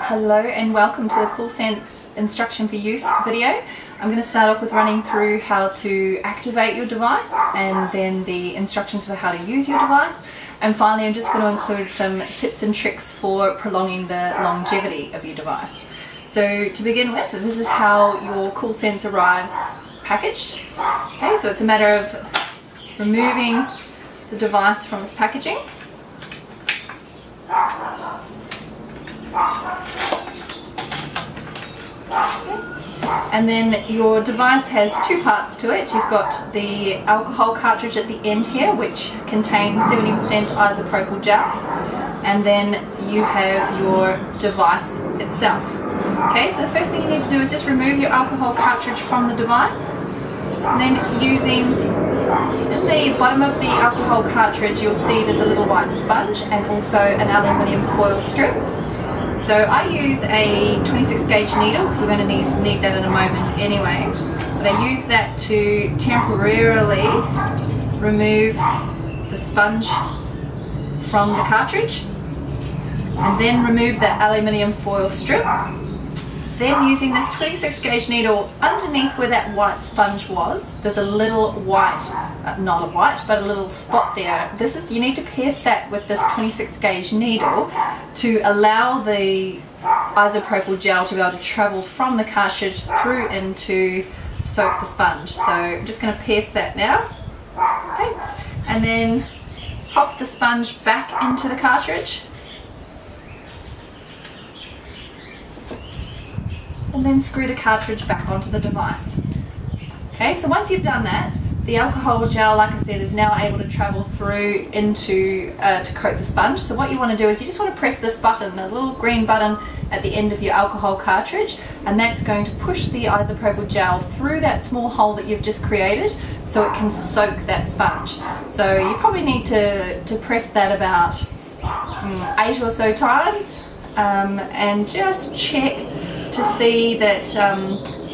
Hello and welcome to the Coolsense instruction for use video. I'm going to start off with running through how to activate your device and then the instructions for how to use your device, and finally I'm just going to include some tips and tricks for prolonging the longevity of your device. So to begin with, this is how your Coolsense arrives packaged. Okay, so it's a matter of removing the device from its packaging. And then your device has two parts to it. You've got the alcohol cartridge at the end here, which contains 70% isopropyl gel, and then you have your device itself. Okay, so the first thing you need to do is just remove your alcohol cartridge from the device. And then using, in the bottom of the alcohol cartridge, you'll see there's a little white sponge and also an aluminium foil strip. So I use a 26 gauge needle because we're going to need that in a moment anyway. But I use that to temporarily remove the sponge from the cartridge and then remove the aluminium foil strip. Then using this 26 gauge needle, underneath where that white sponge was, there's a little white, not a white, but a little spot there. You need to pierce that with this 26 gauge needle to allow the isopropyl gel to be able to travel from the cartridge through in to soak the sponge. So I'm just going to pierce that now. Okay. And then pop the sponge back into the cartridge. And then screw the cartridge back onto the device. Okay, so once you've done that, the alcohol gel, like I said, is now able to travel through into to coat the sponge. So what you want to do is you just want to press this button, a little green button at the end of your alcohol cartridge, and that's going to push the isopropyl gel through that small hole that you've just created so it can soak that sponge. So you probably need to press that about 8 or so times and just check to see that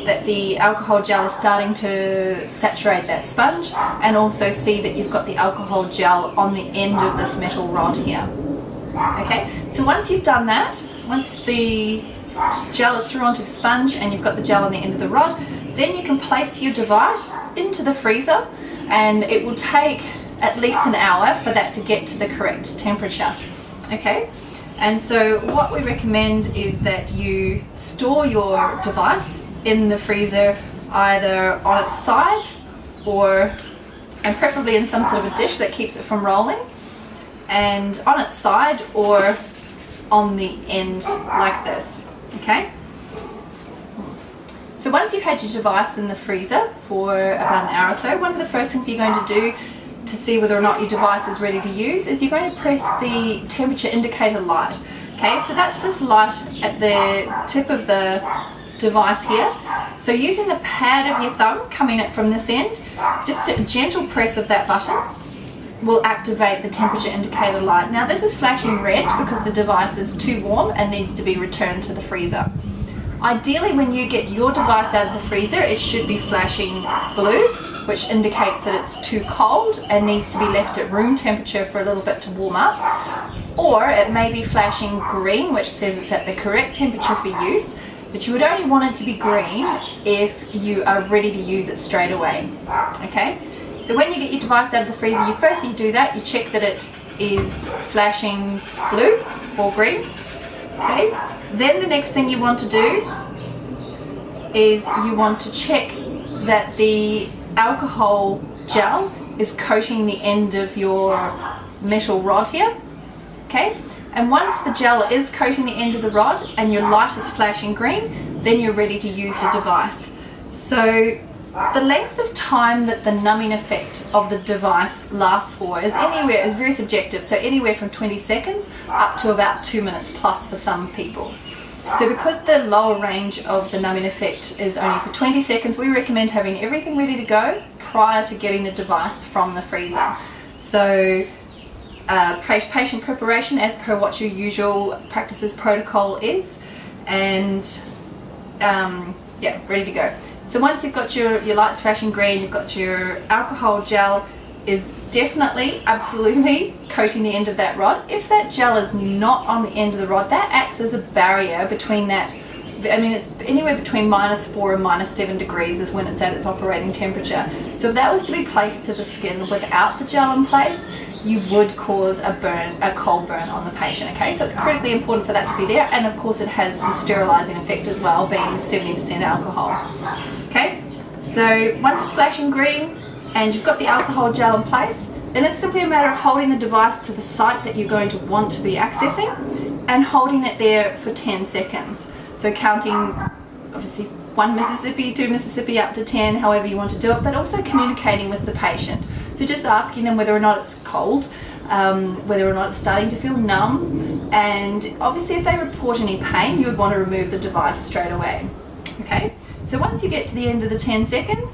that the alcohol gel is starting to saturate that sponge, and also see that you've got the alcohol gel on the end of this metal rod here. Okay, so once you've done that, once the gel is through onto the sponge and you've got the gel on the end of the rod, then you can place your device into the freezer, and it will take at least an hour for that to get to the correct temperature. Okay. And so what we recommend is that you store your device in the freezer either on its side and preferably in some sort of a dish that keeps it from rolling, and on its side or on the end like this. Okay? So once you've had your device in the freezer for about an hour or so, one of the first things you're going to do to see whether or not your device is ready to use is you're going to press the temperature indicator light. Okay, so that's this light at the tip of the device here. So using the pad of your thumb coming in from this end, just a gentle press of that button will activate the temperature indicator light. Now this is flashing red because the device is too warm and needs to be returned to the freezer. Ideally, when you get your device out of the freezer, it should be flashing blue, which indicates that it's too cold and needs to be left at room temperature for a little bit to warm up. Or it may be flashing green, which says it's at the correct temperature for use, but you would only want it to be green if you are ready to use it straight away. Okay, so when you get your device out of the freezer, you do that, you check that it is flashing blue or green. Okay, then the next thing you want to do is you want to check that the alcohol gel is coating the end of your metal rod here. Okay, and once the gel is coating the end of the rod and your light is flashing green, then you're ready to use the device. So the length of time that the numbing effect of the device lasts for is very subjective, so anywhere from 20 seconds up to about 2 minutes plus for some people. So because the lower range of the numbing effect is only for 20 seconds, we recommend having everything ready to go prior to getting the device from the freezer. So patient preparation as per what your usual practices protocol is, and yeah, ready to go. So once you've got your lights flashing green, you've got your alcohol gel is definitely, absolutely coating the end of that rod. If that gel is not on the end of the rod, that acts as a barrier between that. I mean, it's anywhere between -4 and -7 degrees is when it's at its operating temperature. So if that was to be placed to the skin without the gel in place, you would cause a cold burn on the patient. Okay, so it's critically important for that to be there, and of course it has the sterilizing effect as well, being 70% alcohol. Okay, so once it's flashing green and you've got the alcohol gel in place, then it's simply a matter of holding the device to the site that you're going to want to be accessing and holding it there for 10 seconds. So counting, obviously, 1 Mississippi, 2 Mississippi, up to 10, however you want to do it, but also communicating with the patient. So just asking them whether or not it's cold, whether or not it's starting to feel numb, and obviously if they report any pain, you would want to remove the device straight away. Okay, so once you get to the end of the 10 seconds,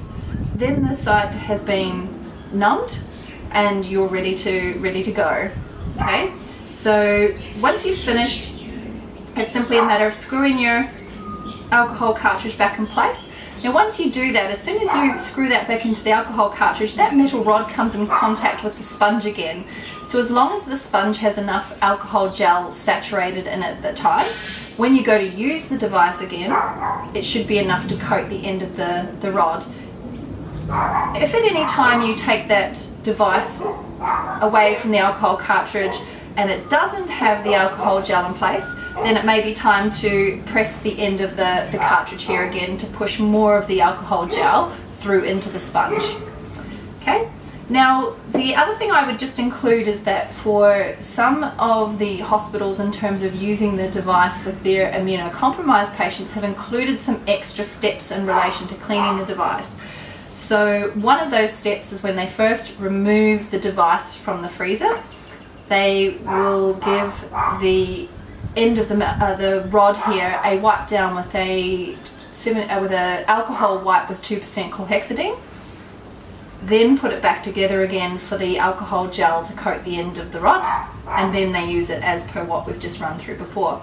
then the site has been numbed and you're ready to go. Okay, so once you've finished, it's simply a matter of screwing your alcohol cartridge back in place. Now once you do that, as soon as you screw that back into the alcohol cartridge, that metal rod comes in contact with the sponge again. So as long as the sponge has enough alcohol gel saturated in it at the time, when you go to use the device again, it should be enough to coat the end of the rod. If at any time you take that device away from the alcohol cartridge and it doesn't have the alcohol gel in place, then it may be time to press the end of the cartridge here again to push more of the alcohol gel through into the sponge. Okay, now the other thing I would just include is that for some of the hospitals, in terms of using the device with their immunocompromised patients, have included some extra steps in relation to cleaning the device. So one of those steps is when they first remove the device from the freezer, they will give the end of the rod here a wipe down with an alcohol wipe with 2% chlorhexidine, then put it back together again for the alcohol gel to coat the end of the rod, and then they use it as per what we've just run through before.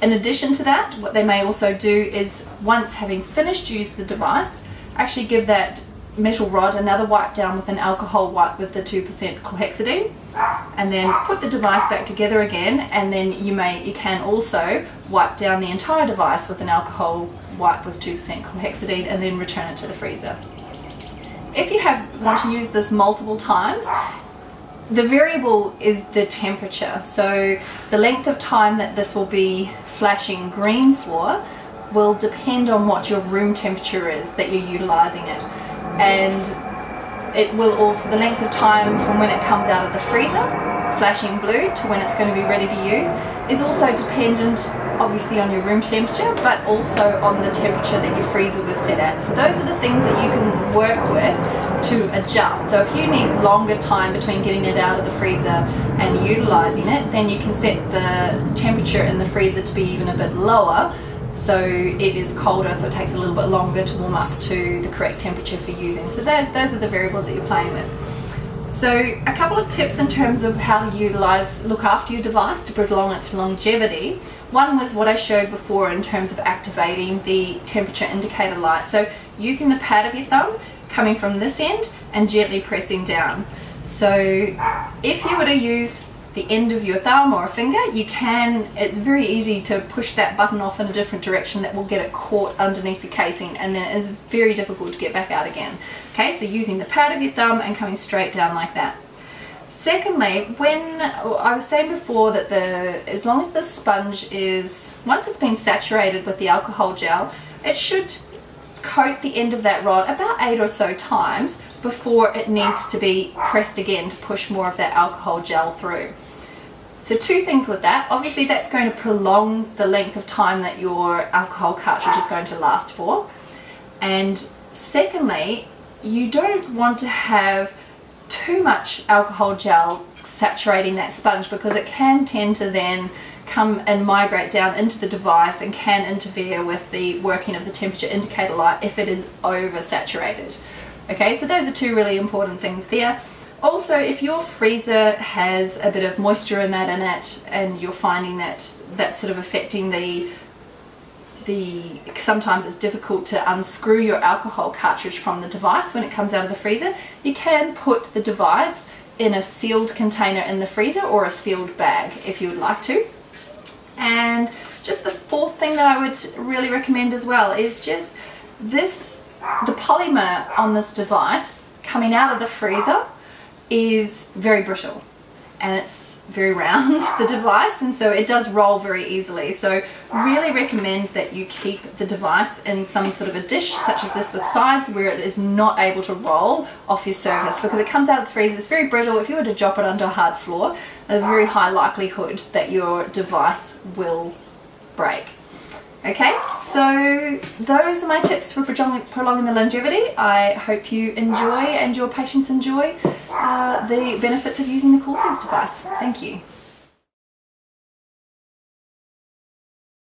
In addition to that, what they may also do is, once having finished use the device, actually give that metal rod another wipe down with an alcohol wipe with the 2% chlorhexidine, and then put the device back together again, and then you can also wipe down the entire device with an alcohol wipe with 2% chlorhexidine and then return it to the freezer. If you want to use this multiple times, the variable is the temperature. So the length of time that this will be flashing green for will depend on what your room temperature is that you're utilizing it. And it will also, the length of time from when it comes out of the freezer, flashing blue, to when it's going to be ready to use, is also dependent obviously on your room temperature, but also on the temperature that your freezer was set at. So those are the things that you can work with to adjust. So if you need longer time between getting it out of the freezer and utilizing it, then you can set the temperature in the freezer to be even a bit lower, so it is colder, so it takes a little bit longer to warm up to the correct temperature for using. So those are the variables that you're playing with. So a couple of tips in terms of how to look after your device to prolong its longevity. One was what I showed before in terms of activating the temperature indicator light. So using the pad of your thumb, coming from this end and gently pressing down. So if you were to use the end of your thumb or a finger, it's very easy to push that button off in a different direction that will get it caught underneath the casing, and then it is very difficult to get back out again. Okay, so using the pad of your thumb and coming straight down like that. Secondly, when I was saying before that as long as the sponge once it's been saturated with the alcohol gel, it should coat the end of that rod about 8 or so times before it needs to be pressed again to push more of that alcohol gel through. So two things with that. Obviously that's going to prolong the length of time that your alcohol cartridge is going to last for. And secondly, you don't want to have too much alcohol gel saturating that sponge, because it can tend to then come and migrate down into the device and can interfere with the working of the temperature indicator light if it is oversaturated. Okay, so those are two really important things there. Also, if your freezer has a bit of moisture in it and you're finding that that's sort of affecting the sometimes it's difficult to unscrew your alcohol cartridge from the device when it comes out of the freezer, you can put the device in a sealed container in the freezer or a sealed bag if you would like to. And just the fourth thing that I would really recommend as well is just the polymer on this device coming out of the freezer is very brittle, and it's very round, the device, and so it does roll very easily. So really recommend that you keep the device in some sort of a dish such as this with sides where it is not able to roll off your surface, because it comes out of the freezer, it's very brittle. If you were to drop it onto a hard floor, there's a very high likelihood that your device will break. Okay, so those are my tips for prolonging the longevity. I hope you enjoy and your patients enjoy the benefits of using the Coolsense device. Thank you.